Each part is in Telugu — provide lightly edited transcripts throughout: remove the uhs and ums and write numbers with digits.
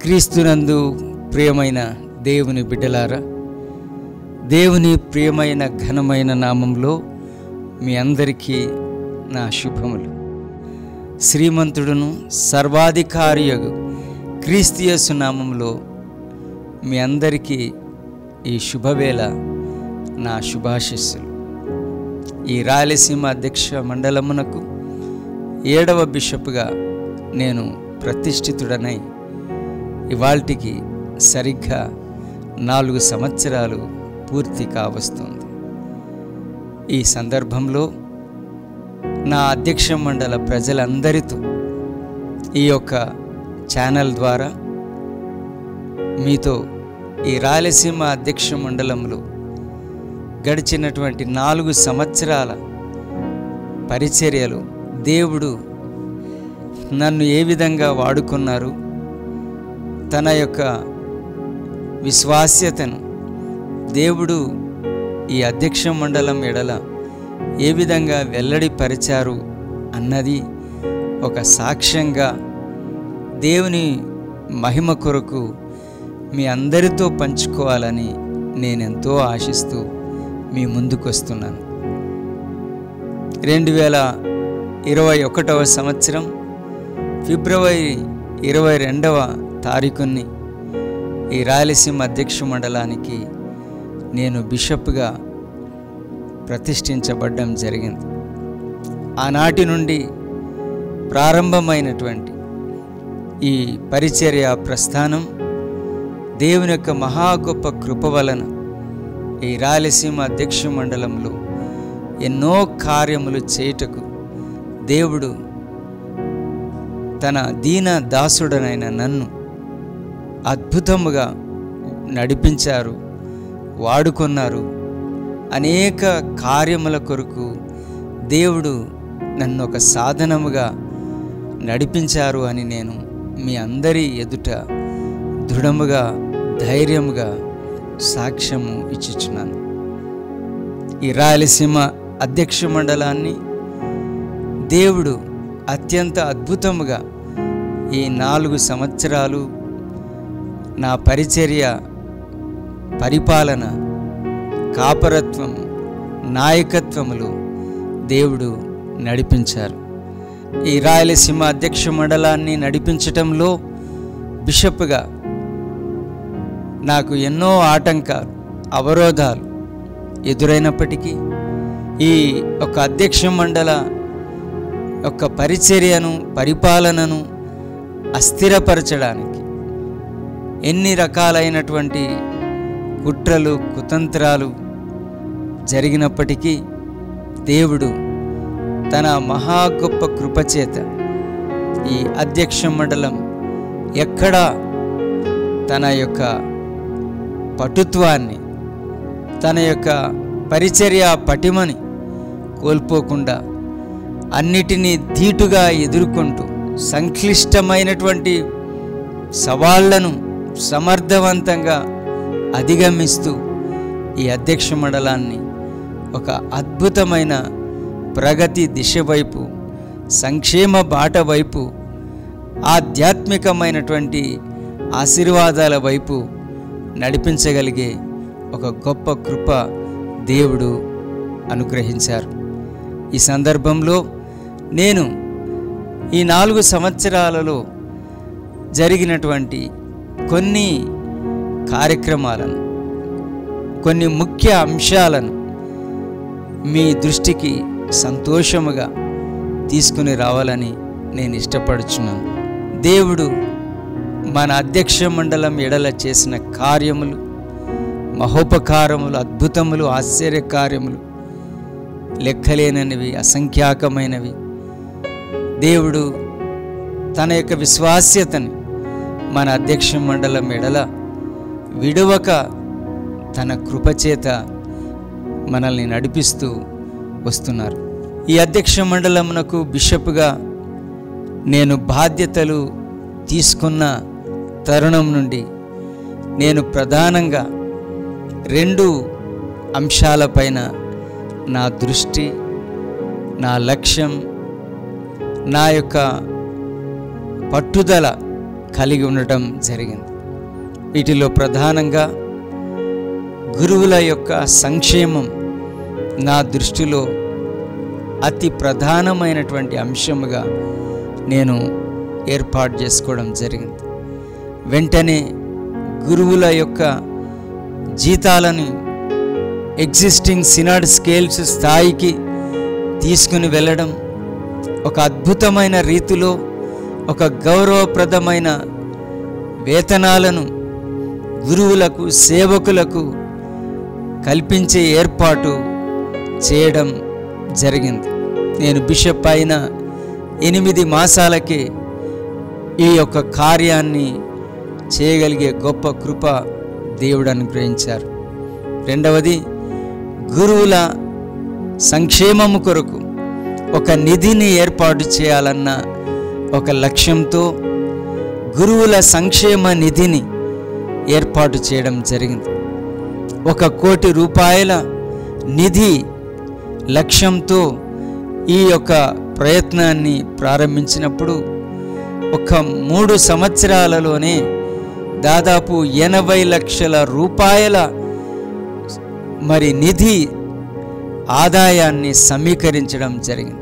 క్రీస్తునందు ప్రియమైన దేవుని బిడ్డలారా, దేవుని ప్రియమైన ఘనమైన నామంలో మీ అందరికీ నా శుభములు. శ్రీమంతుడును సర్వాధికారియగు క్రీస్తు యేసు నామములో మీ అందరికీ ఈ శుభవేళ నా శుభాశీస్సులు. ఈ రాయలసీమ అధ్యక్ష మండలమునకు 7వ బిషప్గా నేను ప్రతిష్ఠితుడనై ఇవాల్టికి సరిగ్గా 4 సంవత్సరాలు పూర్తి కావస్తుంది. ఈ సందర్భంలో నా అధ్యక్ష మండల ప్రజలందరితో ఈ యొక్క ఛానల్ ద్వారా మీతో ఈ రాయలసీమ అధ్యక్ష మండలంలో గడిచినటువంటి 4 సంవత్సరాల పరిచర్యలు దేవుడు నన్ను ఏ విధంగా వాడుకున్నారు, తన యొక్క విశ్వాస్యతను దేవుడు ఈ అధ్యక్ష మండలం ఎడల ఏ విధంగా వెల్లడిపరిచారు అన్నది ఒక సాక్ష్యంగా దేవుని మహిమ కొరకు మీ అందరితో పంచుకోవాలని నేనెంతో ఆశిస్తూ మీ ముందుకు వస్తున్నాను. 2021వ సంవత్సరం ఫిబ్రవరి 22వ తారీఖుని ఈ రాయలసీమ అధ్యక్ష మండలానికి నేను బిషప్గా ప్రతిష్ఠించబడ్డం జరిగింది. ఆనాటి నుండి ప్రారంభమైనటువంటి ఈ పరిచర్య ప్రస్థానం దేవుని యొక్క మహా గొప్ప కృప వలన ఈ రాయలసీమ అధ్యక్ష మండలంలో ఎన్నో కార్యములు చేయుటకు దేవుడు తన దీన దాసుడనైన నన్ను అద్భుతముగా నడిపించారు, వాడుకున్నారు. అనేక కార్యముల కొరకు దేవుడు నన్ను ఒక సాధనముగా నడిపించారు అని నేను మీ అందరి ఎదుట దృఢముగా ధైర్యముగా సాక్ష్యము ఇచ్చుచున్నాను. ఈ రాయలసీమ అధ్యక్ష మండలాన్ని దేవుడు అత్యంత అద్భుతముగా ఈ 4 సంవత్సరాలు నా పరిచర్య, పరిపాలన, కాపరత్వం, నాయకత్వములు దేవుడు నడిపించారు. ఈ రాయలసీమ అధ్యక్ష మండలాన్ని నడిపించటంలో బిషప్గా నాకు ఎన్నో ఆటంకాలు, అవరోధాలు ఎదురైనప్పటికీ ఈ ఒక అధ్యక్ష మండల యొక్క పరిచర్యను, పరిపాలనను అస్థిరపరచడానికి ఎన్ని రకాలైనటువంటి కుట్రలు, కుతంత్రాలు జరిగినప్పటికీ దేవుడు తన మహా గొప్ప కృపచేత ఈ అధ్యక్ష మండలం ఎక్కడా తన యొక్క పటుత్వాన్ని, తన యొక్క పరిచర్య పటిమని కోల్పోకుండా అన్నిటినీ ధీటుగా ఎదుర్కొంటూ సంక్లిష్టమైనటువంటి సవాళ్లను సమర్థవంతంగా అధిగమిస్తూ ఈ అధ్యక్ష మండలాన్ని ఒక అద్భుతమైన ప్రగతి దిశ వైపు, సంక్షేమ బాట వైపు, ఆధ్యాత్మికమైనటువంటి ఆశీర్వాదాల వైపు నడిపించగలిగే ఒక గొప్ప కృప దేవుడు అనుగ్రహించారు. ఈ సందర్భంలో నేను ఈ 4 సంవత్సరాలలో జరిగినటువంటి కొన్ని కార్యక్రమాలను, కొన్ని ముఖ్య అంశాలను మీ దృష్టికి సంతోషముగా తీసుకుని రావాలని నేను ఇష్టపడుచున్నాను. దేవుడు మన అధ్యక్ష మండలం ఎడల చేసిన కార్యములు, మహోపకారములు, అద్భుతములు, ఆశ్చర్యకార్యములు లెక్కలేననివి, అసంఖ్యాకమైనవి. దేవుడు తన యొక్క విశ్వాస్యతని మన అధ్యక్ష మండలం ఎడల విడవక తన కృపచేత మనల్ని నడిపిస్తూ వస్తున్నారు. ఈ అధ్యక్ష మండలమునకు బిషప్గా నేను బాధ్యతలు తీసుకున్న తరుణం నుండి నేను ప్రధానంగా 2 అంశాలపైన నా దృష్టి, నా లక్ష్యం, నా యొక్క పట్టుదల కలిగి ఉండటం జరిగింది. వీటిలో ప్రధానంగా గురువుల యొక్క సంక్షేమం నా దృష్టిలో అతి ప్రధానమైనటువంటి అంశముగా నేను ఏర్పాటు చేసుకోవడం జరిగింది. వెంటనే గురువుల యొక్క జీతాలను ఎగ్జిస్టింగ్ సినాడ్ స్కేల్స్ స్థాయికి తీసుకుని వెళ్ళడం, ఒక అద్భుతమైన రీతిలో ఒక గౌరవప్రదమైన వేతనాలను గురువులకు, సేవకులకు కల్పించే ఏర్పాటు చేయడం జరిగింది. నేను బిషప్ అయిన 8 మాసాలకే ఈ యొక్క కార్యాన్ని చేయగలిగే గొప్ప కృప దేవుడు అనుగ్రహించారు. రెండవది, గురువుల సంక్షేమము కొరకు ఒక నిధిని ఏర్పాటు చేయాలన్న ఒక లక్ష్యంతో గురువుల సంక్షేమ నిధిని ఏర్పాటు చేయడం జరిగింది. 1 కోటి రూపాయల నిధి లక్ష్యంతో ఈ యొక్క ప్రయత్నాన్ని ప్రారంభించినప్పుడు ఒక 3 సంవత్సరాలలోనే దాదాపు 80 లక్షల రూపాయల నిధి ఆదాయాన్ని సమీకరించడం జరిగింది.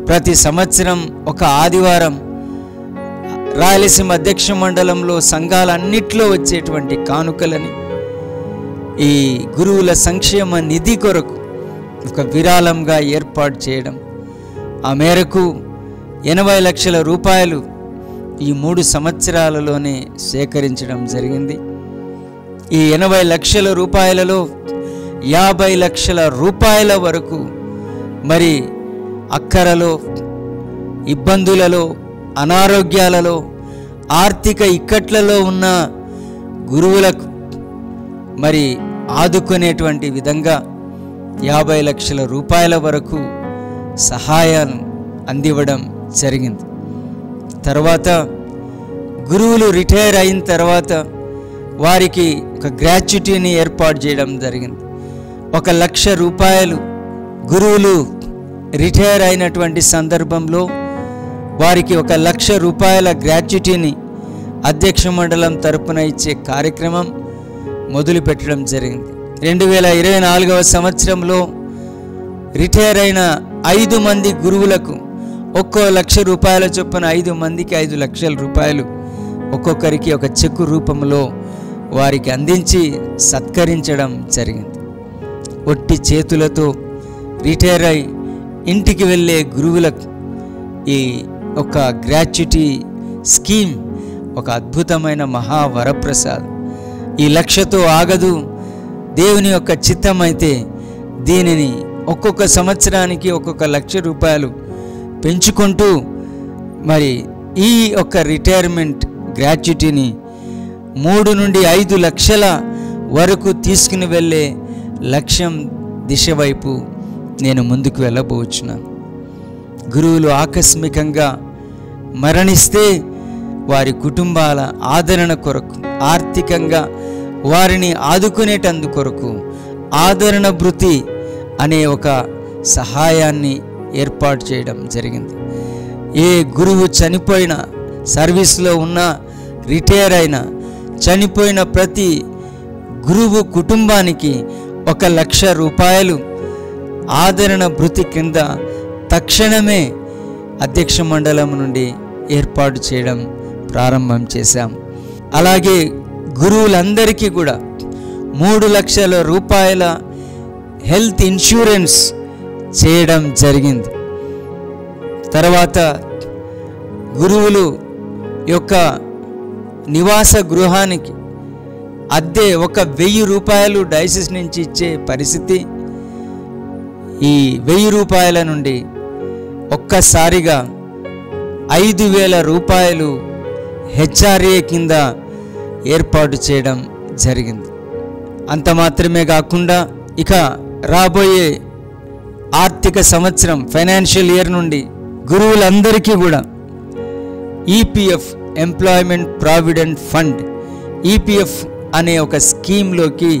ప్రతి సంవత్సరం ఒక ఆదివారం రాయలసీమ అధ్యక్ష మండలంలో సంఘాలన్నిట్లో వచ్చేటువంటి కానుకలని ఈ గురువుల సంక్షేమ నిధి కొరకు ఒక విరాళంగా ఏర్పాటు చేయడం, ఆ మేరకు 80 లక్షల రూపాయలు ఈ 3 సంవత్సరాలలోనే సేకరించడం జరిగింది. ఈ 80 లక్షల రూపాయలలో 50 లక్షల రూపాయల వరకు అక్కరలో, ఇబ్బందులలో, అనారోగ్యాలలో, ఆర్థిక ఇక్కట్లలో ఉన్న గురువులకు ఆదుకునేటువంటి విధంగా 50 లక్షల రూపాయల వరకు సహాయాన్ని అందివ్వడం జరిగింది. తర్వాత గురువులు రిటైర్ అయిన తర్వాత వారికి ఒక గ్రాట్యుటీని ఏర్పాటు చేయడం జరిగింది. 1 లక్ష రూపాయలు గురువులు రిటైర్ అయినటువంటి సందర్భంలో వారికి 1 లక్ష రూపాయల గ్రాట్యుటీని అధ్యక్ష మండలం తరపున ఇచ్చే కార్యక్రమం మొదలుపెట్టడం జరిగింది. 2024వ సంవత్సరంలో రిటైర్ అయిన 5 మంది గురువులకు 1 లక్ష రూపాయల చొప్పున 5 మందికి 5 లక్షల రూపాయలు ఒక్కొక్కరికి ఒక చెక్కు రూపంలో వారికి అందించి సత్కరించడం జరిగింది. ఒట్టి చేతులతో రిటైర్ అయి ఇంటికి వెళ్ళే గురువులకు ఈ ఒక గ్రాట్యుటీ స్కీమ్ ఒక అద్భుతమైన మహావరప్రసాదం. ఈ లక్ష్యతో ఆగదు. దేవుని యొక్క చిత్తం అయితే దీనిని ఒక్కొక్క సంవత్సరానికి 1 లక్ష రూపాయలు పెంచుకుంటూ ఈ యొక్క రిటైర్మెంట్ గ్రాట్యుటీని 3 నుండి 5 లక్షల వరకు తీసుకుని వెళ్ళే లక్ష్యం దిశ వైపు నేను ముందుకు వెళ్ళబోచున్నాను. గురువులు ఆకస్మికంగా మరణిస్తే వారి కుటుంబాల ఆదరణ కొరకు, ఆర్థికంగా వారిని ఆదుకునేటందు కొరకు ఆదరణ భృతి అనే ఒక సహాయాన్ని ఏర్పాటు చేయడం జరిగింది. ఏ గురువు చనిపోయిన, సర్వీస్లో ఉన్న, రిటైర్ అయిన, చనిపోయిన ప్రతి గురువు కుటుంబానికి 1 లక్ష రూపాయలు ఆదరణ భృతి కింద తక్షణమే అధ్యక్ష మండలం నుండి ఏర్పాటు చేయడం ప్రారంభం చేశాం. అలాగే గురువులందరికీ కూడా 3 లక్షల రూపాయల హెల్త్ ఇన్సూరెన్స్ చేయడం జరిగింది. తర్వాత గురువులు యొక్క నివాస గృహానికి అద్దె 1,000 రూపాయలు డైసిస్ నుంచి ఇచ్చే పరిస్థితి, ఈ 1000 రూపాయల నుండి ఒక్కసారిగా 5,000 రూపాయలు హెచ్ఆర్ఏ కింద ఏర్పాటు చేయడం జరిగింది. అంత మాత్రమే కాకుండా ఇక రాబోయే ఆర్థిక సంవత్సరం ఫైనాన్షియల్ ఇయర్ నుండి గురువులందరికీ కూడా EPF, employment provident fund, EPF అనే ఒక స్కీమ్లోకి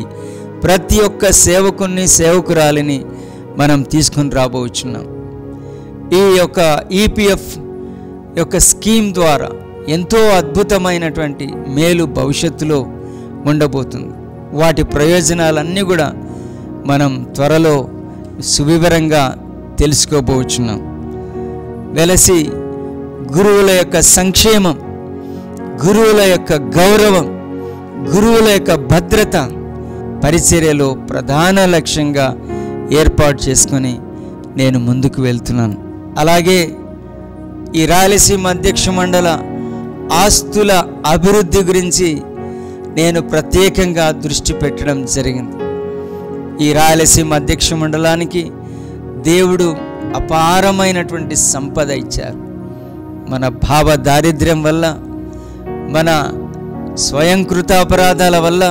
ప్రతి ఒక్క సేవకుని, సేవకురాలిని మనం తీసుకుని రాబోచున్నాం. ఈ యొక్క ఈపీఎఫ్ యొక్క స్కీమ్ ద్వారా ఎంతో అద్భుతమైనటువంటి మేలు భవిష్యత్తులో ఉండబోతుంది. వాటి ప్రయోజనాలన్నీ కూడా మనం త్వరలో సువివరంగా తెలుసుకోబోచున్నాం. వెలసి గురువుల యొక్క సంక్షేమం, గురువుల యొక్క గౌరవం, గురువుల యొక్క భద్రత పరిచర్యలో ప్రధాన లక్ష్యంగా ఏర్పాటు చేసుకొని నేను ముందుకు వెళ్తున్నాను. అలాగే ఈ రాయలసీమ అధ్యక్ష మండల ఆస్తుల అభివృద్ధి గురించి నేను ప్రత్యేకంగా దృష్టి పెట్టడం జరిగింది. ఈ రాయలసీమ అధ్యక్ష మండలానికి దేవుడు అపారమైనటువంటి సంపద ఇచ్చారు. మన భావ దారిద్ర్యం వల్ల, మన స్వయంకృత అపరాధాల వల్ల,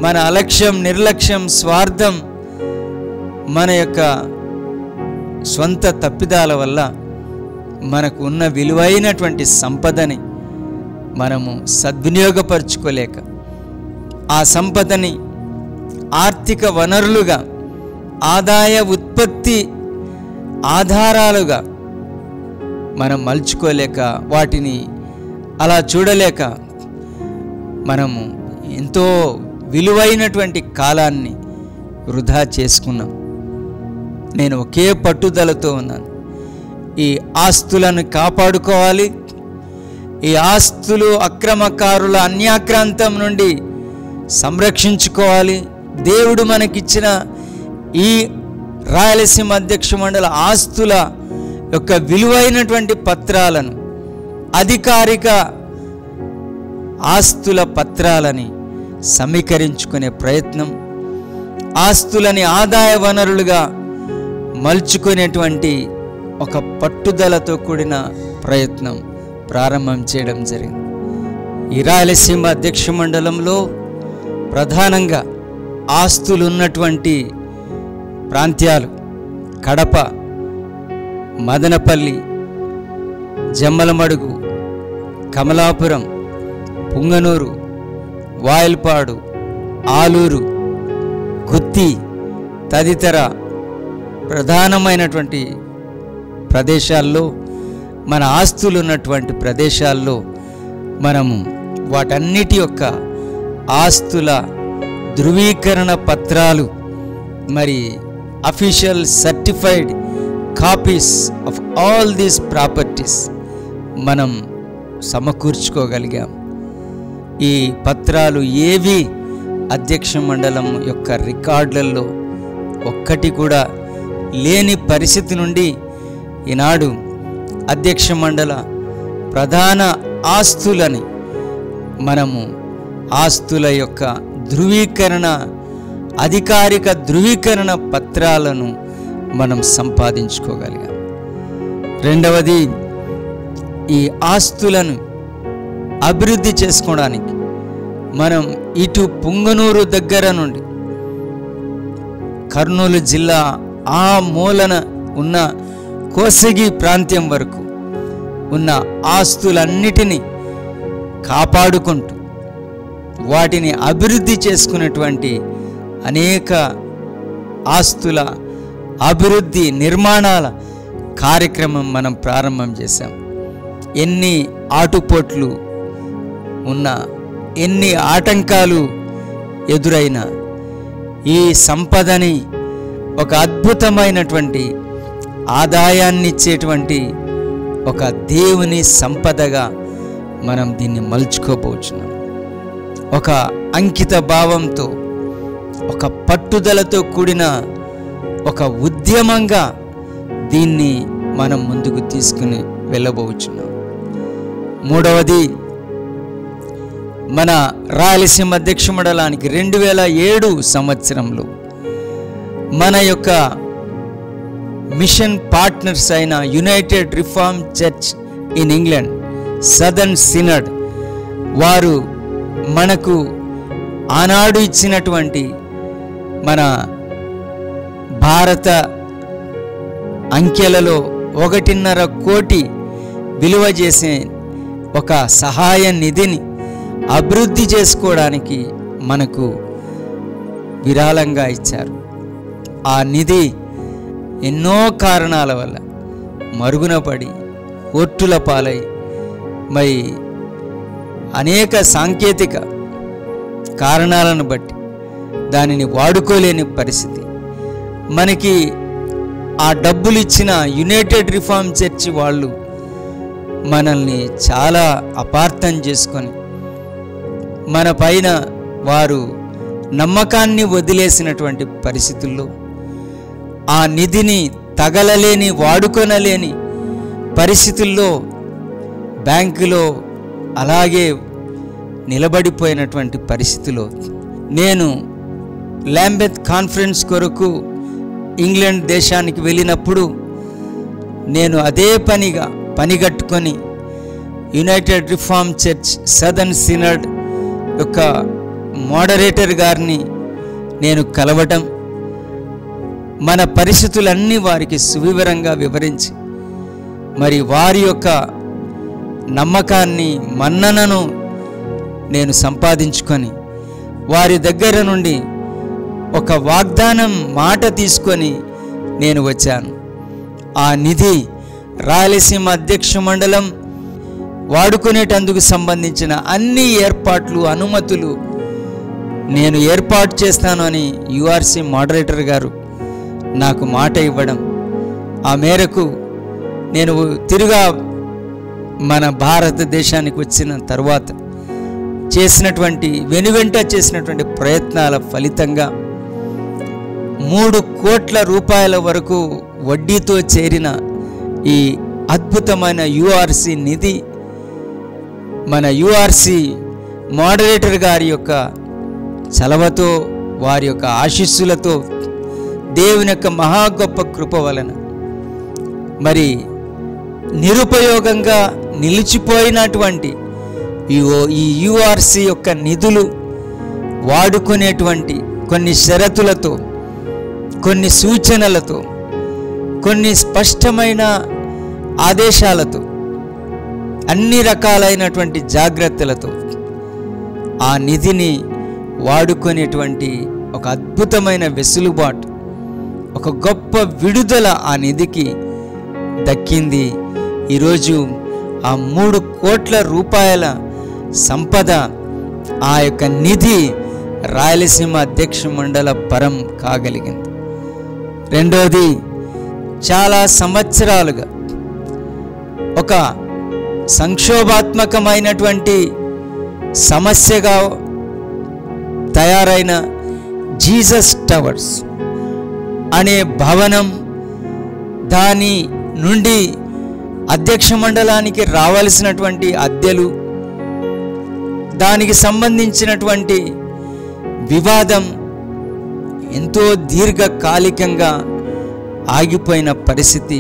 మన అలక్ష్యం, నిర్లక్ష్యం, స్వార్థం, మన యొక్క స్వంత తప్పిదాల వల్ల మనకు ఉన్న విలువైనటువంటి సంపదని మనము సద్వినియోగపరుచుకోలేక ఆ సంపదని ఆర్థిక వనరులుగా, ఆదాయ ఉత్పత్తి ఆధారాలుగా మనం మలుచుకోలేక, వాటిని అలా చూడలేక మనము ఎంతో విలువైనటువంటి కాలాన్ని వృధా చేసుకున్నాం. నేను ఒకే పట్టుదలతో ఉన్నాను. ఈ ఆస్తులను కాపాడుకోవాలి. ఈ ఆస్తులు అక్రమకారుల అన్యాక్రాంతం నుండి సంరక్షించుకోవాలి. దేవుడు మనకిచ్చిన ఈ రాయలసీమ అధ్యక్ష మండల ఆస్తుల యొక్క విలువైనటువంటి పత్రాలను, అధికారిక ఆస్తుల పత్రాలని సమీకరించుకునే ప్రయత్నం, ఆస్తులని ఆదాయ వనరులుగా మలుచుకునేటువంటి ఒక పట్టుదలతో కూడిన ప్రయత్నం ప్రారంభం చేయడం జరిగింది. ఈ రాయలసీమ అధ్యక్ష మండలంలో ప్రధానంగా ఆస్తులు ఉన్నటువంటి ప్రాంతాలు కడప, మదనపల్లి, జమ్మలమడుగు, కమలాపురం, పుంగనూరు, వాయల్పాడు, ఆలూరు, గుత్తి తదితర ప్రధానమైనటువంటి ప్రదేశాల్లో, మన ఆస్తులు ఉన్నటువంటి ప్రదేశాల్లో మనము వాటన్నిటి యొక్క ఆస్తుల ధృవీకరణ పత్రాలు, మరి official certified copies of all these properties మనం సమకూర్చుకోగలిగాం. ఈ పత్రాలు ఏవి అధ్యక్ష మండలం యొక్క రికార్డులలో ఒక్కటి కూడా లేని పరిస్థితి నుండి ఈనాడు అధ్యక్ష మండల ప్రధాన ఆస్తులని మనము ఆస్తుల యొక్క ధృవీకరణ, అధికారిక ధృవీకరణ పత్రాలను మనం సంపాదించుకోగలిగాం. రెండవది, ఈ ఆస్తులను అభివృద్ధి చేసుకోవడానికి మనం ఇటు పుంగనూరు దగ్గర నుండి కర్నూలు జిల్లా ఆ మూలన ఉన్న కోసగి ప్రాంతం వరకు ఉన్న ఆస్తులన్నిటినీ కాపాడుకుంటూ వాటిని అభివృద్ధి చేసుకున్నటువంటి అనేక ఆస్తుల అభివృద్ధి నిర్మాణాల కార్యక్రమం మనం ప్రారంభం చేశాం. ఎన్ని ఆటుపోట్లు ఉన్నా, ఎన్ని ఆటంకాలు ఎదురైనా ఈ సంపదని ఒక అద్భుతమైనటువంటి ఆదాయాన్ని ఇచ్చేటువంటి ఒక దేవుని సంపదగా మనం దీన్ని మలుచుకోబోచున్నాం. ఒక అంకిత భావంతో, ఒక పట్టుదలతో కూడిన ఒక ఉద్యమంగా దీన్ని మనం ముందుకు తీసుకుని వెళ్ళబోచున్నాం. మూడవది, మన రాయలసీమ అధ్యక్ష మండలానికి 2007 సంవత్సరంలో మన యొక్క మిషన్ పార్ట్నర్స్ అయిన United Reform church in England southern సినడ్ వారు మనకు ఆనాడు ఇచ్చినటువంటి మన భారత అంకెలలో 1.5 కోటి విలువ చేసే ఒక సహాయ నిధిని అభివృద్ధి చేసుకోవడానికి మనకు విరాళంగా ఇచ్చారు. ఆ నిధి ఎన్నో కారణాల వల్ల మరుగున పడి, కోర్టుల పాలై, మరి అనేక సాంకేతిక కారణాలను బట్టి దానిని వాడుకోలేని పరిస్థితి. మనకి ఆ డబ్బులు ఇచ్చిన యునైటెడ్ రిఫార్మ్ చర్చి వాళ్ళు మనల్ని చాలా అపార్థం చేసుకొని మన పైన వారు నమ్మకాన్ని వదిలేసినటువంటి పరిస్థితుల్లో ఆ నిధిని తగలలేని వాడుకొనలేని పరిస్థితుల్లో బ్యాంకులో అలాగే నిలబడిపోయినటువంటి పరిస్థితిలో నేను లాంబెత్ కాన్ఫరెన్స్ కొరకు ఇంగ్లాండ్ దేశానికి వెళ్ళినప్పుడు నేను అదే పనిగట్టుకొని United Reform Church Southern Synod యొక్క మోడరేటర్ గారిని నేను కలవటం, మన పరిస్థితులన్నీ వారికి సువివరంగా వివరించి మరి వారి యొక్క నమ్మకాన్ని మన్ననను నేను సంపాదించుకొని వారి దగ్గర నుండి ఒక వాగ్దానం మాట తీసుకొని నేను వచ్చాను. ఆ నిధి రాయలసీమ అధ్యక్ష మండలం వాడుకునేటందుకు సంబంధించిన అన్ని ఏర్పాట్లు అనుమతులు నేను ఏర్పాటు చేస్తాను అని యుఆర్సి మోడరేటర్ గారు నాకు మాట ఇవ్వడం, ఆ మేరకు నేను తిరుగా మన భారతదేశానికి వచ్చిన తర్వాత వెనువెంట చేసినటువంటి ప్రయత్నాల ఫలితంగా 3 కోట్ల రూపాయల వరకు వడ్డీతో చేరిన ఈ అద్భుతమైన యుఆర్సి నిధి మన యుఆర్సి మోడరేటర్ గారి యొక్క చలవతో వారి యొక్క ఆశీస్సులతో దేవుని యొక్క మహా గొప్ప కృప వలన మరి నిరుపయోగంగా నిలిచిపోయినటువంటి ఈ యుఆర్సి యొక్క నిధులు వాడుకునేటువంటి కొన్ని షరతులతో, కొన్ని సూచనలతో, కొన్ని స్పష్టమైన ఆదేశాలతో, అన్ని రకాలైనటువంటి జాగ్రత్తలతో ఆ నిధిని వాడుకునేటువంటి ఒక అద్భుతమైన వెసులుబాటు, ఒక గొప్ప విడుదల ఆ నిధికి దక్కింది. ఈరోజు ఆ 3 కోట్ల రూపాయల సంపద, ఆ యొక్క నిధి రాయలసీమ అధ్యక్ష మండల పరం కాగలిగింది. రెండోది, చాలా సంవత్సరాలుగా ఒక సంక్షోభాత్మకమైనటువంటి సమస్యగా తయారైన జీసస్ టవర్స్ అనే భవనం, దాని నుండి అధ్యక్ష మండలానికి రావాల్సినటువంటి అద్దెలు, దానికి సంబంధించినటువంటి వివాదం ఎంతో దీర్ఘకాలికంగా ఆగిపోయిన పరిస్థితి.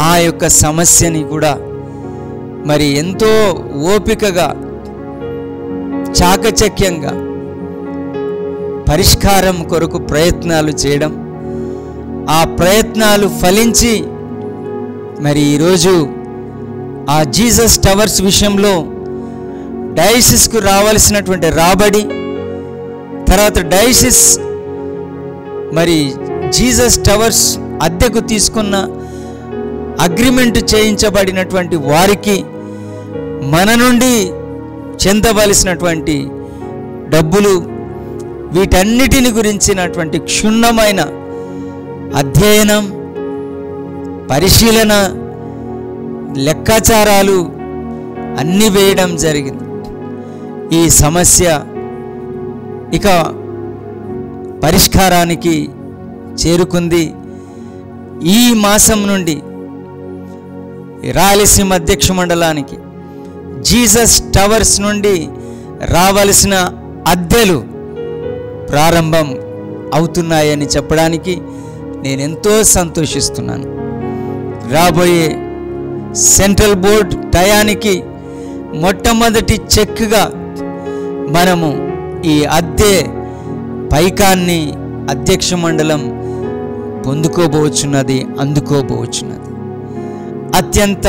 ఆ యొక్క సమస్యని కూడా మరి ఎంతో ఓపికగా చాకచక్యంగా పరిష్కారం కొరకు ప్రయత్నాలు చేయడం, ఆ ప్రయత్నాలు ఫలించి మరి ఈరోజు ఆ జీసస్ టవర్స్ విషయంలో డయాసిస్కు రావాల్సినటువంటి రాబడి, తర్వాత డయాసిస్ మరి జీసస్ టవర్స్ అద్దెకు తీసుకున్న అగ్రిమెంట్ చేయించబడినటువంటి వారికి మన నుండి చెందవలసినటువంటి డబ్బులు, వీటన్నిటిని గురించినటువంటి క్షుణ్ణమైన అధ్యయనం, పరిశీలన, లెక్కాచారాలు అన్నీ వేయడం జరిగింది. ఈ సమస్య ఇక పరిష్కారానికి చేరుకుంది. ఈ మాసం నుండి రాయలసీమ అధ్యక్ష మండలానికి జీసస్ టవర్స్ నుండి రావాల్సిన అద్దెలు ప్రారంభం అవుతున్నాయని చెప్పడానికి నేను ఎంతో సంతోషిస్తున్నాను. రాబోయే సెంట్రల్ బోర్డ్ టయానికి మొట్టమొదటి చెక్గా మనము ఈ అద్దె పైకాన్ని అధ్యక్ష మండలం అందుకోబోచున్నది. అత్యంత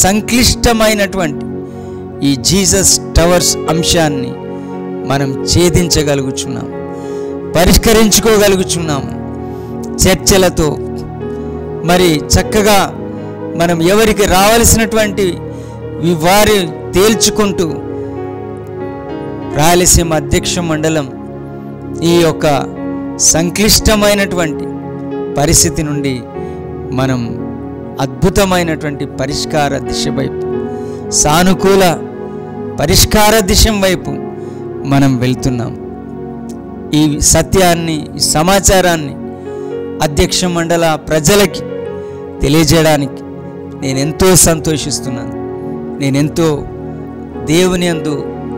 సంక్లిష్టమైనటువంటి ఈ జీసస్ టవర్స్ అంశాన్ని మనం ఛేదించగలుగుచున్నాము, పరిష్కరించుకోగలుగుచున్నాము. చర్చలతో మరి చక్కగా మనం ఎవరికి రావాల్సినటువంటి వారి తేల్చుకుంటూ రాయలసీమ అధ్యక్ష మండలం ఈ యొక్క సంక్లిష్టమైనటువంటి పరిస్థితి నుండి మనం అద్భుతమైనటువంటి పరిష్కార దిశ వైపు, సానుకూల పరిష్కార దిశ వైపు మనం వెళ్తున్నాం. ఈ సత్యాన్ని, ఈ సమాచారాన్ని అధ్యక్ష మండల ప్రజలకి తెలియజేయడానికి నేనెంతో సంతోషిస్తున్నాను. నేనెంతో దేవుని యందు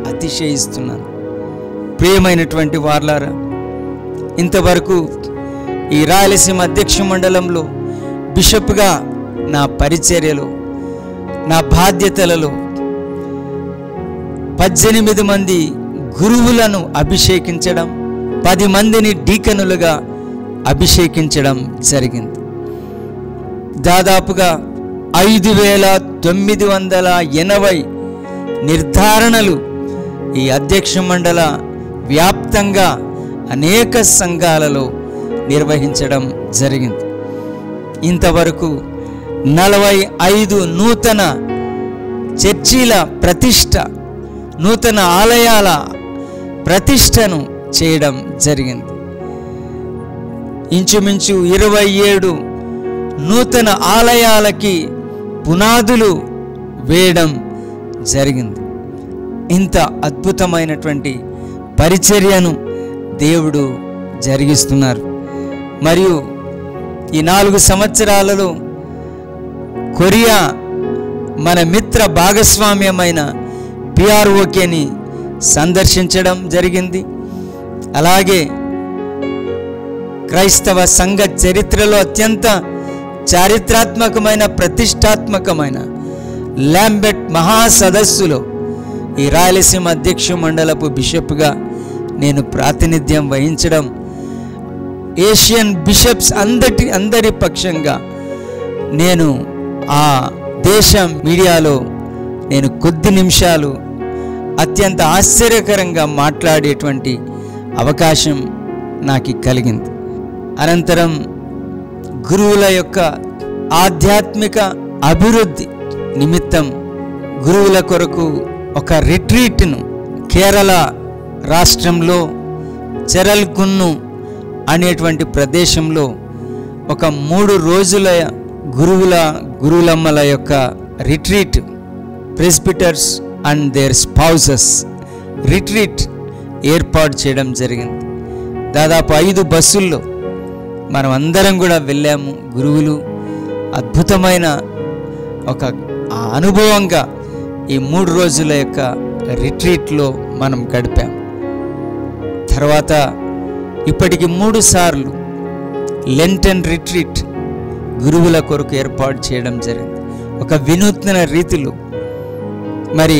అతిశయిస్తున్నాను. ప్రియమైనటువంటి వార్లారా, ఇంతవరకు ఈ రాయలసీమ అధ్యక్ష మండలంలో బిషప్గా నా పరిచర్యలో, నా బాధ్యతలలో 18 మంది గురువులను అభిషేకించడం, 10 మందిని డీకనులుగా అభిషేకించడం జరిగింది. దాదాపుగా 5980 నిర్ధారణలు ఈ అధ్యక్ష మండల వ్యాప్తంగా అనేక సంఘాలలో నిర్వహించడం జరిగింది. ఇంతవరకు 45 నూతన చర్చీల ప్రతిష్ట, నూతన ఆలయాల ప్రతిష్టను చేయడం జరిగింది. ఇంచుమించు 27 నూతన ఆలయాలకి పునాదులు వేయడం జరిగింది. ఇంత అద్భుతమైనటువంటి పరిచర్యను దేవుడు జరిగిస్తున్నారు. మరియు ఈ 4 సంవత్సరాలలో కొరియా మన మిత్ర భాగస్వామ్యమైన PROKని సందర్శించడం జరిగింది. అలాగే క్రైస్తవ సంఘ చరిత్రలో అత్యంత చారిత్రాత్మకమైన, ప్రతిష్టాత్మకమైన లాంబెట్ మహాసదస్సులో ఈ రాయలసీమ అధ్యక్ష మండలపు బిషప్గా నేను ప్రాతినిధ్యం వహించడం, ఏషియన్ బిషప్స్ అందరి పక్షంగా నేను ఆ దేశ మీడియాలో నేను కొద్ది నిమిషాలు అత్యంత ఆశ్చర్యకరంగా మాట్లాడేటువంటి అవకాశం నాకు కలిగింది. అనంతరం గురువుల యొక్క ఆధ్యాత్మిక అభివృద్ధి నిమిత్తం గురువుల కొరకు ఒక రిట్రీట్ను కేరళ రాష్ట్రంలో చెరల్గున్ను అనేటువంటి ప్రదేశంలో ఒక 3 రోజుల గురువులమ్మల యొక్క retreat, presbyters and their spouses retreat ఏర్పాటు చేయడం జరిగింది. దాదాపు 5 బస్సుల్లో మనం అందరం కూడా వెళ్ళాము. గురువులు అద్భుతమైన ఒక అనుభవంగా ఈ 3 రోజుల యొక్క రిట్రీట్లో మనం గడిపాము. తర్వాత ఇప్పటికి 3 సార్లు లెంటన్ రిట్రీట్ గురువుల కొరకు ఏర్పాటు చేయడం జరిగింది. ఒక వినూత్న రీతిలో మరి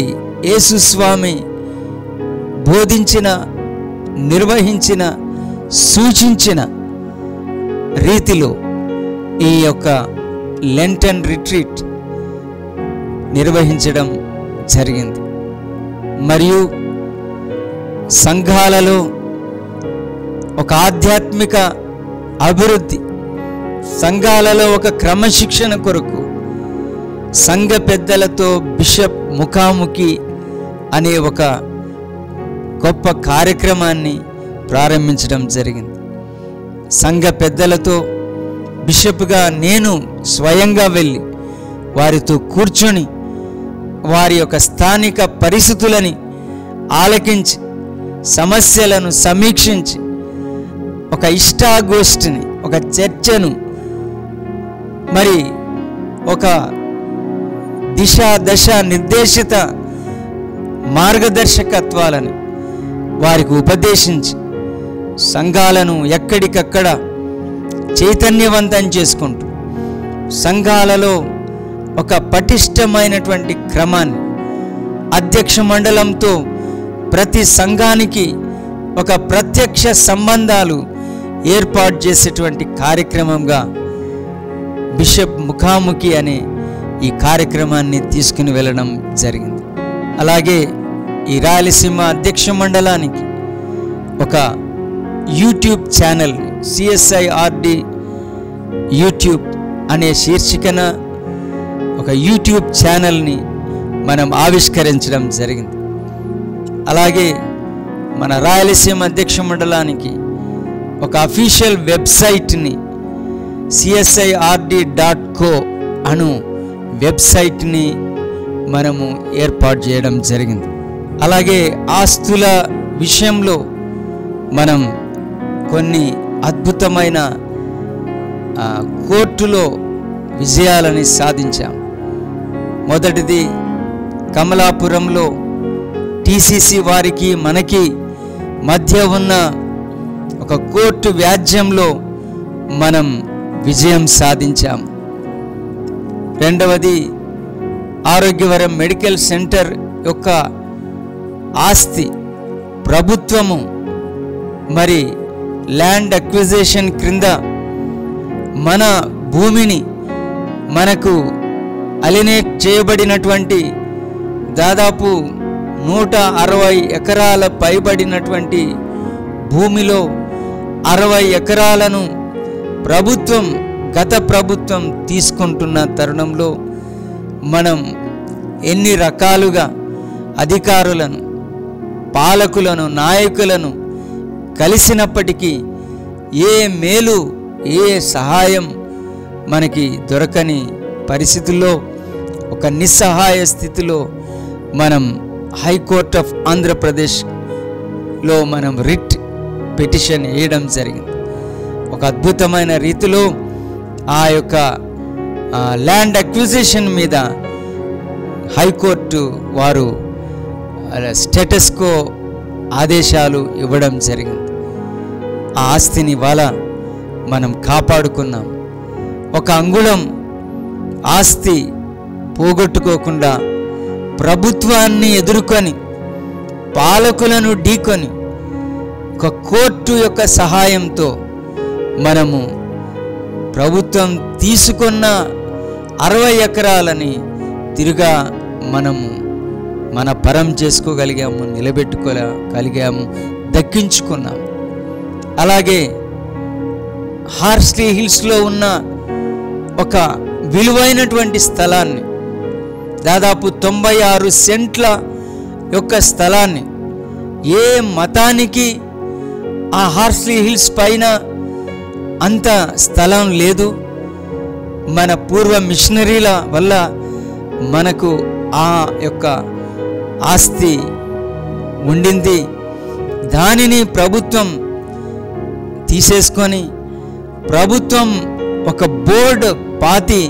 యేసుస్వామి బోధించిన, నిర్వహించిన, సూచించిన రీతిలో ఈ యొక్క లెంటన్ రిట్రీట్ నిర్వహించడం జరిగింది. మరియు సంఘాలలో ఒక ఆధ్యాత్మిక అభివృద్ధి, సంఘాలలో ఒక క్రమశిక్షణ కొరకు సంఘ పెద్దలతో బిషప్ ముఖాముఖి అనే ఒక గొప్ప కార్యక్రమాన్ని ప్రారంభించడం జరిగింది. సంఘ పెద్దలతో బిషప్గా నేను స్వయంగా వెళ్ళి వారితో కూర్చొని వారి యొక్క స్థానిక పరిస్థితులని ఆలకించి, సమస్యలను సమీక్షించి ఒక ఇష్టాగోష్ఠిని, ఒక చర్చను, మరి ఒక దిశ దశ నిర్దేశిత మార్గదర్శకత్వాలను వారికి ఉపదేశించి సంఘాలను ఎక్కడికక్కడ చైతన్యవంతం చేసుకుంటూ సంఘాలలో ఒక పటిష్టమైనటువంటి క్రమాన్ని, అధ్యక్ష మండలంతో ప్రతి సంఘానికి ఒక ప్రత్యక్ష సంబంధాలు ఏర్పాటు చేసేటువంటి కార్యక్రమంగా బిషప్ ముఖాముఖి అనే ఈ కార్యక్రమాన్ని తీసుకుని వెళ్ళడం జరిగింది. అలాగే ఈ రాయలసీమ అధ్యక్ష మండలానికి ఒక యూట్యూబ్ ఛానల్, CSIRD యూట్యూబ్ అనే శీర్షికన ఒక యూట్యూబ్ ఛానల్ని మనం ఆవిష్కరించడం జరిగింది. అలాగే మన రాయలసీమ అధ్యక్ష మండలానికి ఒక అఫీషియల్ వెబ్సైట్ని CSIRD.co అను వెబ్సైట్ని మనము ఏర్పాటు చేయడం జరిగింది. అలాగే ఆస్తుల విషయంలో మనం కొన్ని అద్భుతమైన కోర్టులో విజయాలని సాధించాం. మొదటిది కమలాపురంలో TCC వారికి మనకి మధ్య ఉన్న ఒక కోర్టు వ్యాజ్యంలో మనం విజయం సాధించాం. రెండవది ఆరోగ్యవరం మెడికల్ సెంటర్ యొక్క ఆస్తి ప్రభుత్వము మరి ల్యాండ్ అక్విజిషన్ క్రింద మన భూమిని మనకు అలినేట్ చేయబడినటువంటి దాదాపు 160 ఎకరాల పైబడినటువంటి భూమిలో 60 ఎకరాలను గత ప్రభుత్వం తీసుకుంటున్న తరుణంలో మనం ఎన్ని రకాలుగా అధికారులను, పాలకులను, నాయకులను కలిసినప్పటికీ ఏ మేలు, ఏ సహాయం మనకి దొరకని పరిస్థితుల్లో, ఒక నిస్సహాయ స్థితిలో మనం హైకోర్ట్ ఆఫ్ ఆంధ్రప్రదేశ్లో మనం రిట్ పిటిషన్ వేయడం జరిగింది. ఒక అద్భుతమైన రీతిలో ఆ యొక్క ల్యాండ్ అక్విజిషన్ మీద హైకోర్టు వారు స్టేటస్ కో ఆదేశాలు ఇవ్వడం జరిగింది. ఆ ఆస్తిని ఇవాళ మనం కాపాడుకున్నాం. ఒక అంగుళం ఆస్తి పోగొట్టుకోకుండా ప్రభుత్వాన్ని ఎదుర్కొని, పాలకులను ఢీకొని, ఒక కోర్టు యొక్క సహాయంతో మనము ప్రభుత్వం తీసుకున్న 60 ఎకరాలని తిరిగా మనము మన పరం చేసుకోగలిగాము, నిలబెట్టుకోగలిగాము, దక్కించుకున్నాం. అలాగే హార్స్లీ హిల్స్లో ఉన్న ఒక విలువైనటువంటి స్థలాన్ని, దాదాపు 96 సెంట్ల యొక్క స్థలాన్ని, ఏ మతానికి ఆ హార్స్లీ హిల్స్ పైన అంత స్థలం లేదు. మన పూర్వ మిషనరీల వల్ల మనకు ఆ యొక్క ఆస్తి ఉండింది. దానిని ప్రభుత్వం తీసేసుకొని, ప్రభుత్వం ఒక బోర్డు పాతి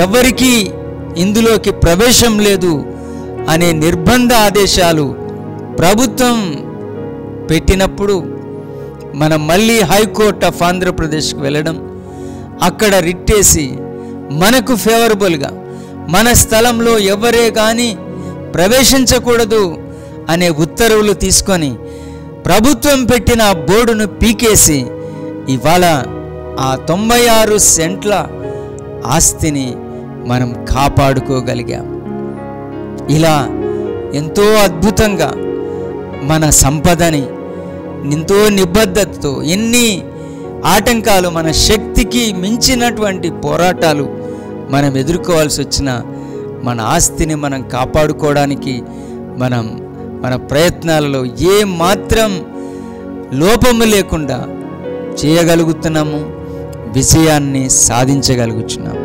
ఎవరికి ఇందులోకి ప్రవేశం లేదు అనే నిర్బంధ ఆదేశాలు ప్రభుత్వం పెట్టినప్పుడు మనం మళ్ళీ హైకోర్ట్ ఆఫ్ ఆంధ్రప్రదేశ్కి వెళ్ళడం, అక్కడ రిట్టేసి మనకు ఫేవరబుల్గా మన స్థలంలో ఎవరే కానీ ప్రవేశించకూడదు అనే ఉత్తర్వులు తీసుకొని ప్రభుత్వం పెట్టిన ఆ బోర్డును పీకేసి ఇవాళ ఆ 96 సెంట్ల ఆస్తిని మనం కాపాడుకోగలిగాం. ఇలా ఎంతో అద్భుతంగా మన సంపదని ఎంతో నిబద్ధతతో, ఎన్ని ఆటంకాలు, మన శక్తికి మించినటువంటి పోరాటాలు మనం ఎదుర్కోవాల్సి వచ్చిన మన ఆస్తిని మనం కాపాడుకోవడానికి మన ప్రయత్నాలలో ఏ మాత్రం లోపము లేకుండా చేయగలుగుతున్నాము, విజయాన్ని సాధించగలుగుతున్నాము.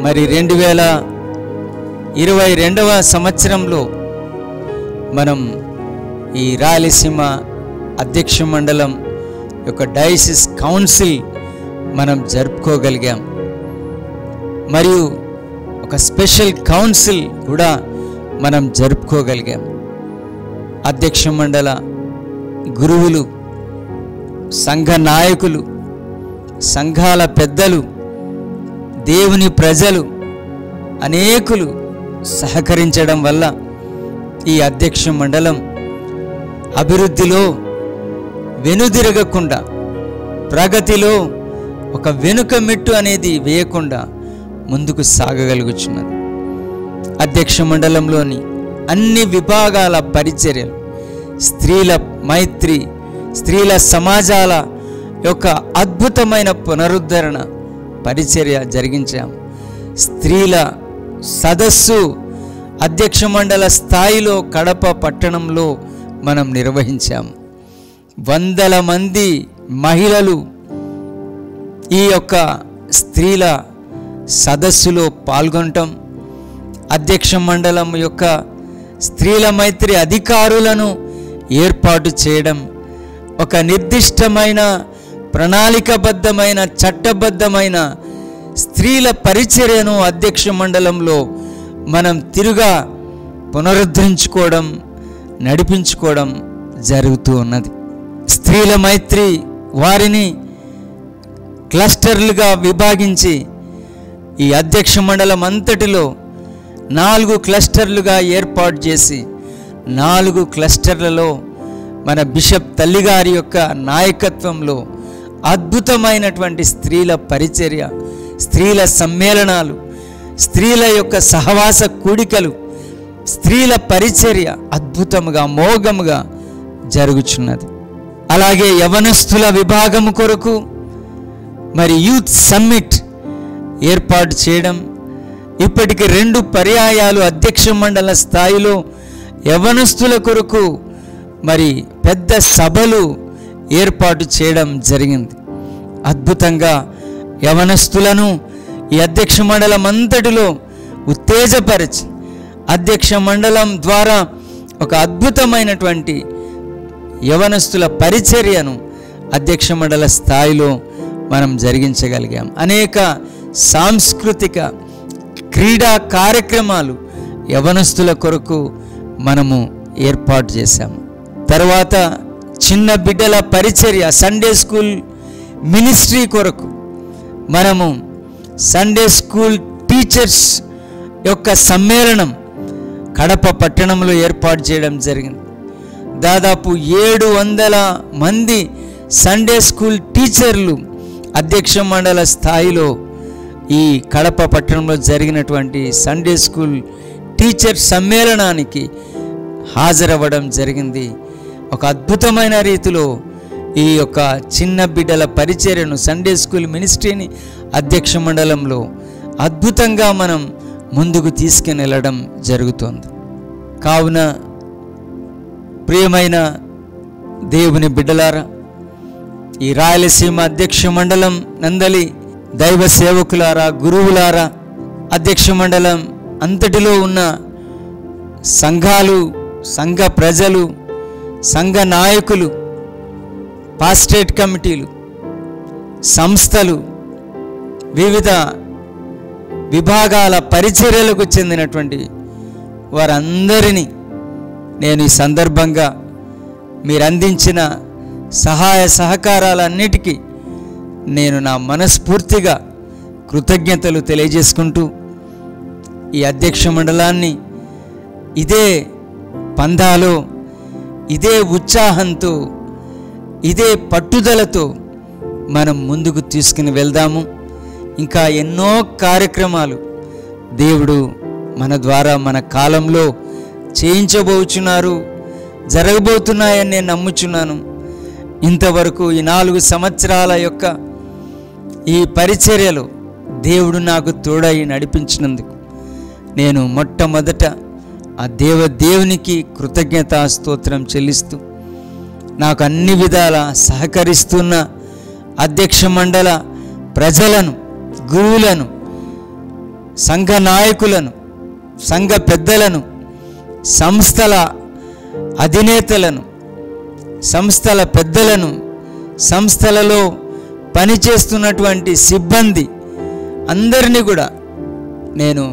మరి 2022వ సంవత్సరంలో మనం ఈ రాయలసీమ అధ్యక్ష మండలం యొక్క డయాసిస్ కౌన్సిల్ మనం జరుపుకోగలిగాం. మరియు ఒక స్పెషల్ కౌన్సిల్ కూడా మనం జరుపుకోగలిగాం. అధ్యక్ష మండల గురువులు, సంఘ నాయకులు, సంఘాల పెద్దలు, దేవుని ప్రజలు అనేకులు సహకరించడం వల్ల ఈ అధ్యక్ష మండలం అభివృద్ధిలో వెనుదిరగకుండా, ప్రగతిలో ఒక వెనుక మెట్టు అనేది వేయకుండా ముందుకు సాగగలుగుచున్నది. అధ్యక్ష మండలంలోని అన్ని విభాగాల పరిచర్యలు, స్త్రీల మైత్రి, స్త్రీల సమాజాల యొక్క అద్భుతమైన పునరుద్ధరణ పరిచర్య జరిగించాం. స్త్రీల సదస్సు అధ్యక్ష మండల స్థాయిలో కడప పట్టణంలో మనం నిర్వహించాము. వందల మంది మహిళలు ఈ యొక్క స్త్రీల సదస్సులో పాల్గొనటం, అధ్యక్ష మండలం యొక్క స్త్రీల మైత్రి అధికారులను ఏర్పాటు చేయడం, ఒక నిర్దిష్టమైన ప్రణాళికబద్ధమైన చట్టబద్ధమైన స్త్రీల పరిచర్యను అధ్యక్ష మండలంలో మనం తిరుగా పునరుద్ధరించుకోవడం, నడిపించుకోవడం జరుగుతూ ఉన్నది. స్త్రీల మైత్రి వారిని క్లస్టర్లుగా విభాగించి ఈ అధ్యక్ష మండలం అంతటిలో 4 క్లస్టర్లుగా ఏర్పాటు చేసి 4 క్లస్టర్లలో మన బిషప్ తల్లిగారి యొక్క నాయకత్వంలో అద్భుతమైనటువంటి స్త్రీల పరిచర్య, స్త్రీల సమ్మేళనాలు, స్త్రీల యొక్క సహవాస కూడికలు, స్త్రీల పరిచర్య అద్భుతముగా మోగముగా జరుగుచున్నది. అలాగే యవనస్తుల విభాగము కొరకు మరి యూత్ సమ్మిట్ ఏర్పాటు చేయడం, ఇప్పటికి 2 పర్యాయాలు అధ్యక్ష మండల స్థాయిలో యవనస్తుల కొరకు మరి పెద్ద సభలు ఏర్పాటు చేయడం జరిగింది. అద్భుతంగా యవనస్తులను ఈ అధ్యక్ష మండలం అంతటిలో ఉత్తేజపరిచి అధ్యక్ష మండలం ద్వారా ఒక అద్భుతమైనటువంటి యవనస్తుల పరిచర్యను అధ్యక్ష మండల స్థాయిలో మనం జరిగించగలిగాం. అనేక సాంస్కృతిక క్రీడా కార్యక్రమాలు యవనస్తుల కొరకు మనము ఏర్పాటు చేశాము. తర్వాత చిన్న బిడ్డల పరిచర్య, సండే స్కూల్ మినిస్ట్రీ కొరకు మనము సండే స్కూల్ టీచర్స్ యొక్క సమ్మేళనం కడప పట్టణంలో ఏర్పాటు చేయడం జరిగింది. దాదాపు 700 మంది సండే స్కూల్ టీచర్లు అధ్యక్ష మండల స్థాయిలో ఈ కడప పట్టణంలో జరిగినటువంటి సండే స్కూల్ టీచర్ సమ్మేళనానికి హాజరవ్వడం జరిగింది. ఒక అద్భుతమైన రీతిలో ఈ యొక్క చిన్న బిడ్డల పరిచర్యను, సండే స్కూల్ మినిస్ట్రీని అధ్యక్ష మండలంలో అద్భుతంగా మనం ముందుకు తీసుకుని వెళ్ళడం జరుగుతుంది. కావున ప్రియమైన దేవుని బిడ్డలారా, ఈ రాయలసీమ అధ్యక్ష మండలం నందలి దైవ సేవకులారా, గురువులారా, అధ్యక్ష మండలం అంతటిలో ఉన్న సంఘాలు, సంఘ ప్రజలు, సంఘ నాయకులు, పాస్టరేట్ కమిటీలు, సంస్థలు, వివిధ విభాగాల పరిచర్యలకు చెందినటువంటి వారందరినీ నేను ఈ సందర్భంగా మీరు అందించిన సహాయ సహకారాలన్నిటికీ నేను నా మనస్ఫూర్తిగా కృతజ్ఞతలు తెలియజేసుకుంటూ ఈ అధ్యక్ష మండలాన్ని ఇదే పందాలో, ఇదే ఉత్సాహంతో, ఇదే పట్టుదలతో మనం ముందుకు తీసుకుని వెళ్దాము. ఇంకా ఎన్నో కార్యక్రమాలు దేవుడు మన ద్వారా మన కాలంలో చేయించబోచున్నారు, జరగబోతున్నాయని నేను నమ్ముచున్నాను. ఇంతవరకు ఈ 4 సంవత్సరాల యొక్క ఈ పరిచర్యలో దేవుడు నాకు తోడై నడిపించినందుకు నేను మొట్టమొదట ఆ దేవునికి కృతజ్ఞతా స్తోత్రం చెల్లిస్తూ, నాకు అన్ని విధాల సహకరిస్తున్న అధ్యక్ష మండల ప్రజలను, గురువులను, సంఘ నాయకులను, సంఘ పెద్దలను, సంస్థల అధినేతలను, సంస్థల పెద్దలను, సంస్థలలో పనిచేస్తున్నటువంటి సిబ్బంది అందరినీ కూడా నేను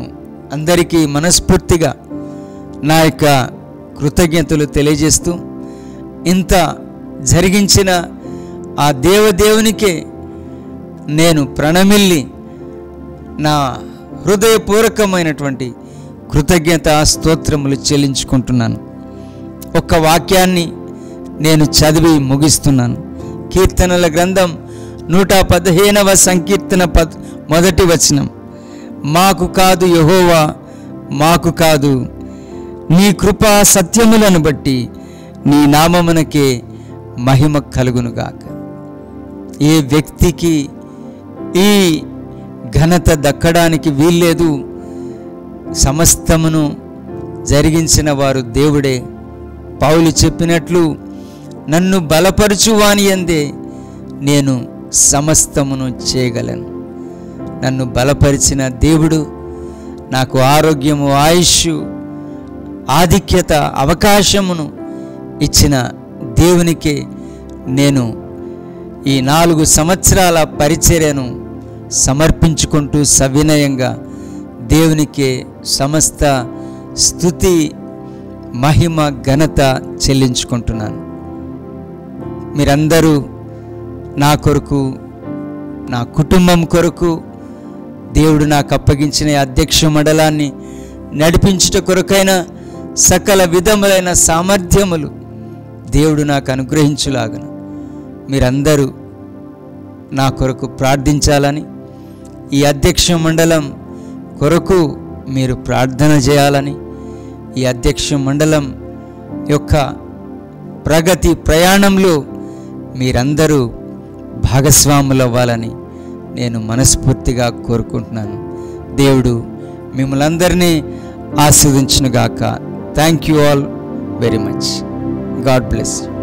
అందరికీ మనస్ఫూర్తిగా నా యొక్క కృతజ్ఞతలు తెలియజేస్తూ, ఇంత జరిగించిన ఆ దేవునికే నేను ప్రణమిల్లి నా హృదయపూర్వకమైనటువంటి కృతజ్ఞత స్తోత్రములు చెల్లించుకుంటున్నాను. ఒక్క వాక్యాన్ని నేను చదివి ముగిస్తున్నాను. కీర్తనల గ్రంథం 115వ సంకీర్తన 1వ వచనం, మాకు కాదు యెహోవా, మాకు కాదు, నీ కృపా సత్యములను బట్టి నీ నామమునకే మహిమ కలుగునుగాక. ఏ వ్యక్తికి ఈ ఘనత దక్కడానికి వీల్లేదు. సమస్తమును జరిగించిన వారు దేవుడే. పౌలు చెప్పినట్లు, నన్ను బలపరచువాని యందే నేను సమస్తమును చేయగలను. నన్ను బలపరిచిన దేవుడు, నాకు ఆరోగ్యము, ఆయుష్, ఆధిక్యత, అవకాశమును ఇచ్చిన దేవునికి నేను ఈ 4 సంవత్సరాల పరిచర్యను సమర్పించుకుంటూ సవినయంగా దేవునికి సమస్త స్తుతి, మహిమ, ఘనత చెల్లించుకుంటున్నాను. మీరందరూ నా కొరకు, నా కుటుంబం కొరకు, దేవుడు నాకు అప్పగించిన అధ్యక్ష మండలాన్ని నడిపించుట కొరకైన సకల విధములైన సామర్థ్యములు దేవుడు నాకు అనుగ్రహించులాగన మీరందరూ నా కొరకు ప్రార్థించాలని, ఈ అధ్యక్ష మండలం కొరకు మీరు ప్రార్థన చేయాలని, ఈ అధ్యక్ష మండలం యొక్క ప్రగతి ప్రయాణంలో మీరందరూ భాగస్వాములు అవ్వాలని నేను మనస్ఫూర్తిగా కోరుకుంటున్నాను. దేవుడు మిమ్మల్ని అందరినీ ఆశీర్వదించునుగాక. Thank you all very much. God bless you.